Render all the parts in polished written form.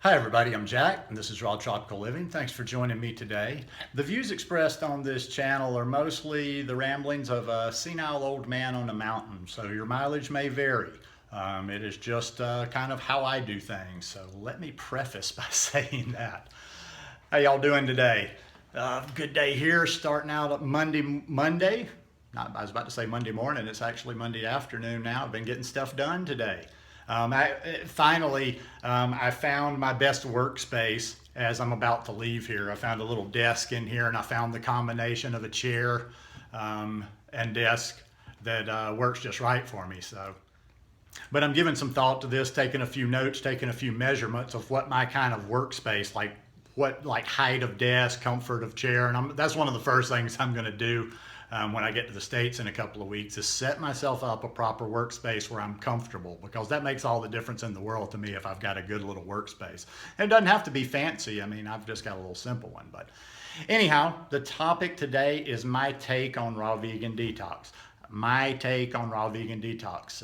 Hi everybody, I'm Jack and this is Raw Tropical Living. Thanks for joining me today. The views expressed on this channel are mostly the ramblings of a senile old man on a mountain, so your mileage may vary. It is just kind of how I do things, so let me preface by saying that. How y'all doing today? Good day here, starting out at Monday. I was about to say Monday morning, it's actually Monday afternoon now. I've been getting stuff done today. I found my best workspace as I'm about to leave here. I found a little desk in here and I found the combination of a chair and desk that works just right for me. But I'm giving some thought to this, taking a few notes, taking a few measurements of what my kind of workspace, like height of desk, comfort of chair, and that's one of the first things I'm going to do when I get to the States in a couple of weeks is set myself up a proper workspace where I'm comfortable, because that makes all the difference in the world to me if I've got a good little workspace. And it doesn't have to be fancy. I mean, I've just got a little simple one. But anyhow, the topic today is my take on raw vegan detox. My take on raw vegan detox,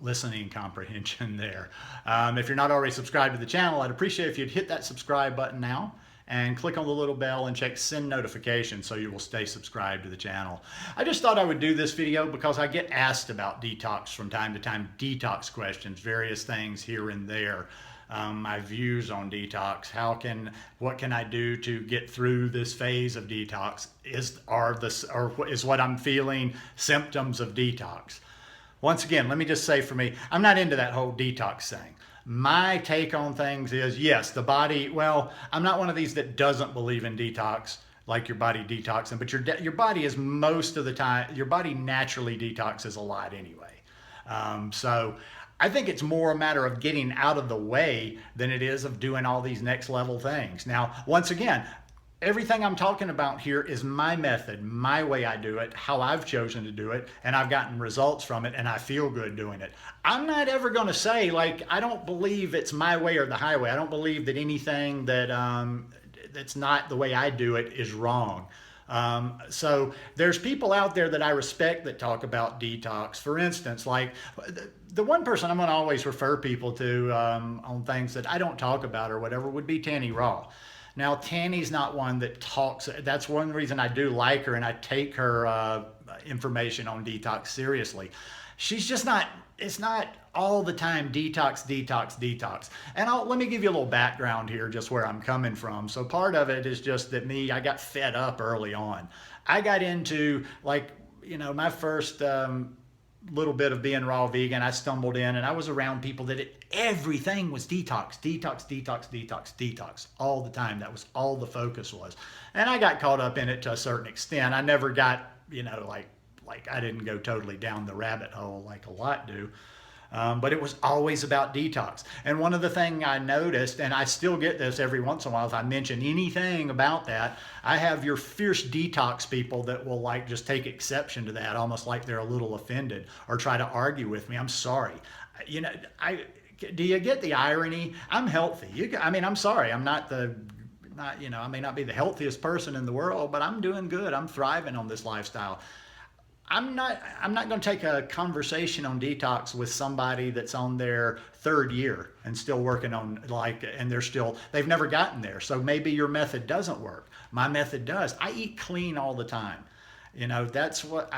listening comprehension there. If you're not already subscribed to the channel, I'd appreciate if you'd hit that subscribe button now and click on the little bell and check send notifications so you will stay subscribed to the channel. I just thought I would do this video because I get asked about detox from time to time, detox questions, various things here and there. My views on detox, what can I do to get through this phase of detox? Is what I'm feeling symptoms of detox? Once again, let me just say, for me, I'm not into that whole detox thing. My take on things is, yes, the body, well, I'm not one of these that doesn't believe in detox, like your body detoxing, but your body is most of the time, your body naturally detoxes a lot anyway. So I think it's more a matter of getting out of the way than it is of doing all these next level things. Now, once again, everything I'm talking about here is my method, my way I do it, how I've chosen to do it, and I've gotten results from it, and I feel good doing it. I'm not ever going to say, I don't believe it's my way or the highway. I don't believe that anything that's not the way I do it is wrong. So there's people out there that I respect that talk about detox. For instance, like the one person I'm going to always refer people to on things that I don't talk about or whatever would be Tanny Raw. Now, Tanny's not one that talks. That's one reason I do like her and I take her information on detox seriously. She's just not, it's not all the time detox, detox, detox. And let me give you a little background here, just where I'm coming from. So part of it is just that I got fed up early on. I got into my first little bit of being raw vegan. I stumbled in and I was around people that everything was detox, detox, detox, detox, detox all the time. That was all the focus was. And I got caught up in it to a certain extent. I never got, I didn't go totally down the rabbit hole like a lot do. But it was always about detox. And one of the things I noticed, and I still get this every once in a while, if I mention anything about that, I have your fierce detox people that will just take exception to that, almost like they're a little offended or try to argue with me. I'm sorry. Do you get the irony? I'm healthy. I'm sorry. I may not be the healthiest person in the world, but I'm doing good. I'm thriving on this lifestyle. I'm not going to take a conversation on detox with somebody that's on their third year and still working on and they've never gotten there. So maybe your method doesn't work. My method does. I eat clean all the time. That's what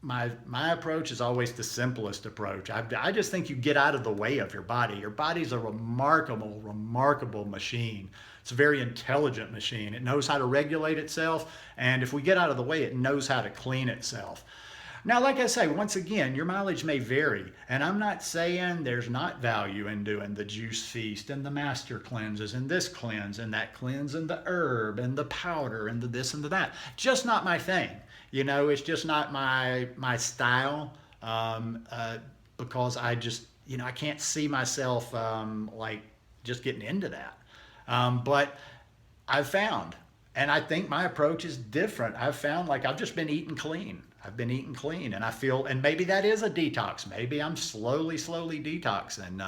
my approach is always the simplest approach. I just think you get out of the way of your body. Your body's a remarkable, remarkable machine. It's a very intelligent machine. It knows how to regulate itself. And if we get out of the way, it knows how to clean itself. Now, like I say, once again, your mileage may vary, and I'm not saying there's not value in doing the juice feast and the master cleanses and this cleanse and that cleanse and the herb and the powder and the this and the that. Just not my thing. It's just not my style because I just, I can't see myself just getting into that. But I've found, and I think my approach is different. I've found I've just been eating clean. I've been eating clean and I feel, and maybe that is a detox. Maybe I'm slowly detoxing,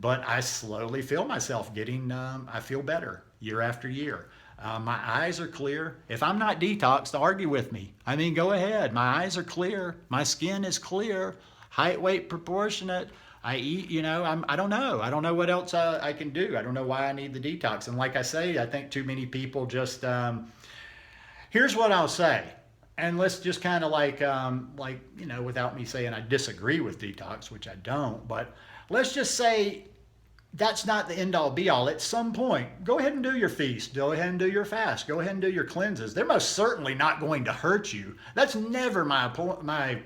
but I slowly feel myself I feel better year after year. My eyes are clear. If I'm not detoxed, argue with me. Go ahead. My eyes are clear. My skin is clear. Height, weight, proportionate. I eat, I don't know. I don't know what else I can do. I don't know why I need the detox. And like I say, I think too many people just, here's what I'll say. And let's just kind of without me saying I disagree with detox, which I don't, but let's just say that's not the end all be all. At some point, go ahead and do your feast. Go ahead and do your fast. Go ahead and do your cleanses. They're most certainly not going to hurt you. That's never my point. My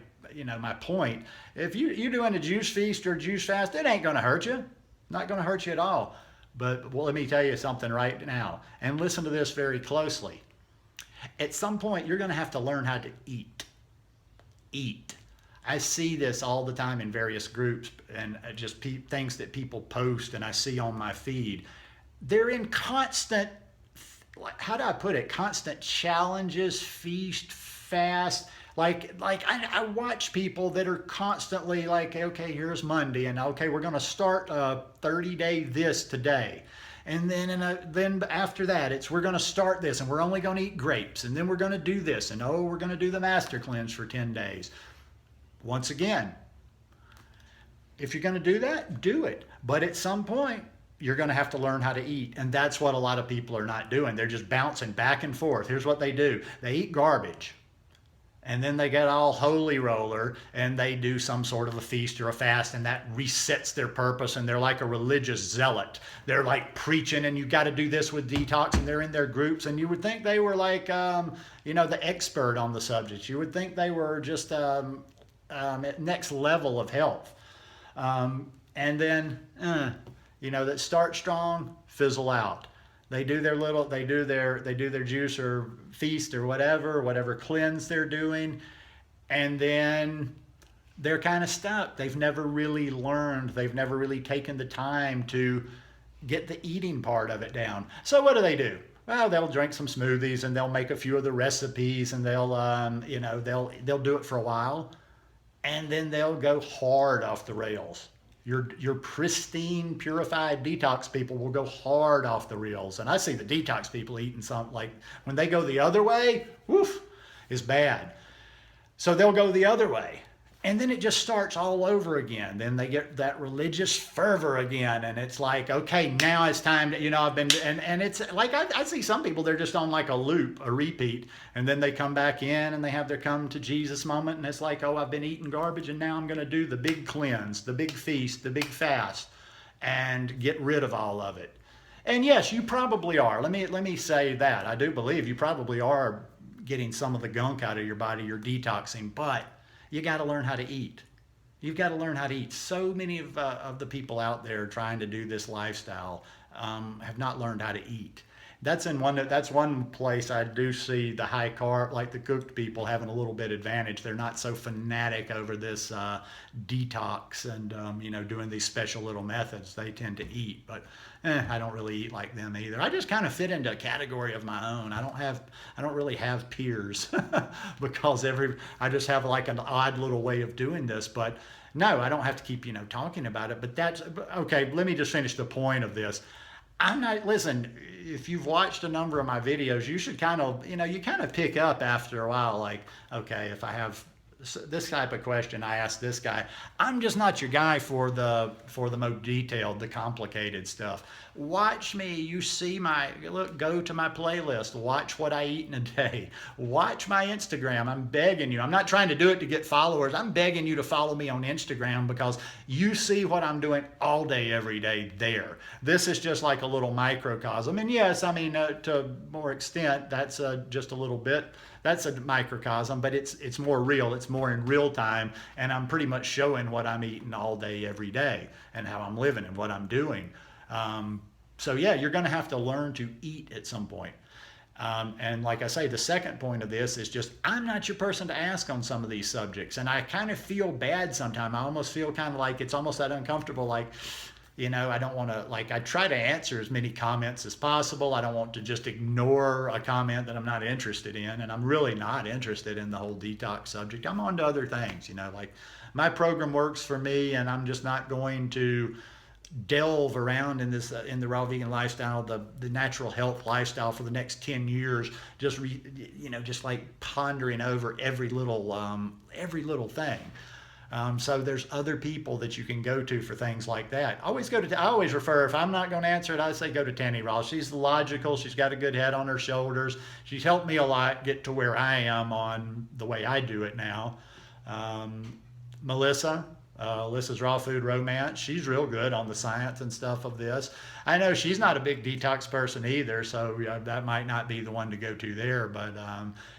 point. If you're doing a juice feast or a juice fast, it ain't going to hurt you. Not going to hurt you at all. But let me tell you something right now, and listen to this very closely. At some point, you're going to have to learn how to eat. Eat. I see this all the time in various groups and just things that people post and I see on my feed. They're in constant, how do I put it? Constant challenges, feast, fast. I watch people that are constantly like, okay, here's Monday, and okay, we're going to start a 30-day this today. And then after that, we're going to start this, and we're only going to eat grapes, and then we're going to do this, and we're going to do the master cleanse for 10 days. Once again, if you're going to do that, do it. But at some point, you're going to have to learn how to eat. And that's what a lot of people are not doing. They're just bouncing back and forth. Here's what they do. They eat garbage. And then they get all holy roller and they do some sort of a feast or a fast, and that resets their purpose, and they're like a religious zealot. They're like preaching, and you got to do this with detox, and they're in their groups, and you would think they were like, the expert on the subject. You would think they were just at next level of health. And then, that start strong, fizzle out. They do their juice or feast or whatever cleanse they're doing, and then they're kind of stuck. They've never really learned. They've never really taken the time to get the eating part of it down. So what do? Well, they'll drink some smoothies and they'll make a few of the recipes, and they'll do it for a while, and then they'll go hard off the rails. Your pristine, purified detox people will go hard off the rails. And I see the detox people eating when they go the other way, woof, is bad. So they'll go the other way. And then it just starts all over again. Then they get that religious fervor again. And it's like, okay, now it's time to, and it's like, I see some people, they're just on like a loop, a repeat. And then they come back in and they have their come to Jesus moment. And it's like, I've been eating garbage, and now I'm going to do the big cleanse, the big feast, the big fast, and get rid of all of it. And yes, you probably are. Let me say that. I do believe you probably are getting some of the gunk out of your body, you're detoxing, but you got to learn how to eat. You've got to learn how to eat. So many of the people out there trying to do this lifestyle have not learned how to eat. That's one place I do see the high carb, like the cooked people, having a little bit advantage. They're not so fanatic over this detox and doing these special little methods. They tend to eat, but I don't really eat like them either. I just kind of fit into a category of my own. I don't really have peers because I just have like an odd little way of doing this. But no, I don't have to keep talking about it. But that's okay. Let me just finish the point of this. Listen, if you've watched a number of my videos, you should kind of pick up after a while, like, okay, if I have this type of question, I ask this guy. I'm just not your guy for the more detailed, the complicated stuff. Watch me. You see go to my playlist. Watch what I eat in a day. Watch my Instagram. I'm begging you. I'm not trying to do it to get followers. I'm begging you to follow me on Instagram because you see what I'm doing all day, every day there. This is just like a little microcosm. And yes, to more extent, that's just a little bit. That's a microcosm, but it's more real. It's more in real time, and I'm pretty much showing what I'm eating all day, every day, and how I'm living and what I'm doing. So yeah, you're going to have to learn to eat at some point. And like I say, the second point of this is just, I'm not your person to ask on some of these subjects, and I kind of feel bad sometimes. I almost feel kind of like it's almost that uncomfortable, like, I don't want to, I try to answer as many comments as possible. I don't want to just ignore a comment that I'm not interested in, and I'm really not interested in the whole detox subject. I'm on to other things, my program works for me, and I'm just not going to delve around in this, in the raw vegan lifestyle, the natural health lifestyle for the next 10 years, just like pondering over every little thing. So there's other people that you can go to for things like that. I always refer, if I'm not going to answer it, I say go to Tanny Ross. She's logical. She's got a good head on her shoulders. She's helped me a lot get to where I am on the way I do it now. Melissa, Alyssa's Raw Food Romance. She's real good on the science and stuff of this. I know she's not a big detox person either, so that might not be the one to go to there. But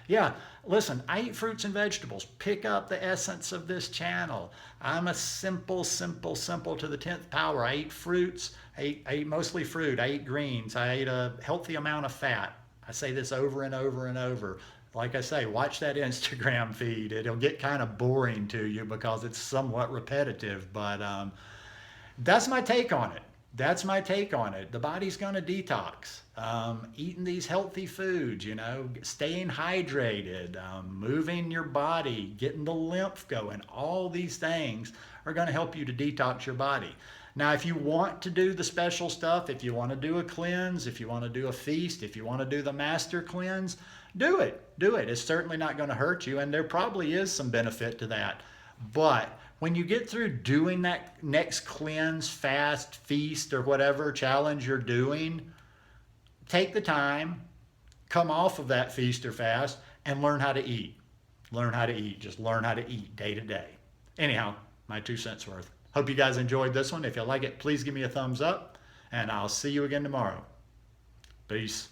yeah, listen, I eat fruits and vegetables. Pick up the essence of this channel. I'm a simple to the 10th power. I eat fruits. I eat mostly fruit. I eat greens. I eat a healthy amount of fat. I say this over and over and over. Like I say, watch that Instagram feed. It'll get kind of boring to you because it's somewhat repetitive, but that's my take on it. That's my take on it. The body's going to detox. Eating these healthy foods, staying hydrated, moving your body, getting the lymph going, all these things are going to help you to detox your body. Now, if you want to do the special stuff, if you want to do a cleanse, if you want to do a feast, if you want to do the master cleanse, do it. Do it. It's certainly not going to hurt you, and there probably is some benefit to that. But when you get through doing that next cleanse, fast, feast, or whatever challenge you're doing, take the time, come off of that feast or fast, and learn how to eat. Learn how to eat. Just learn how to eat day to day. Anyhow, my 2 cents worth. Hope you guys enjoyed this one. If you like it, please give me a thumbs up, and I'll see you again tomorrow. Peace.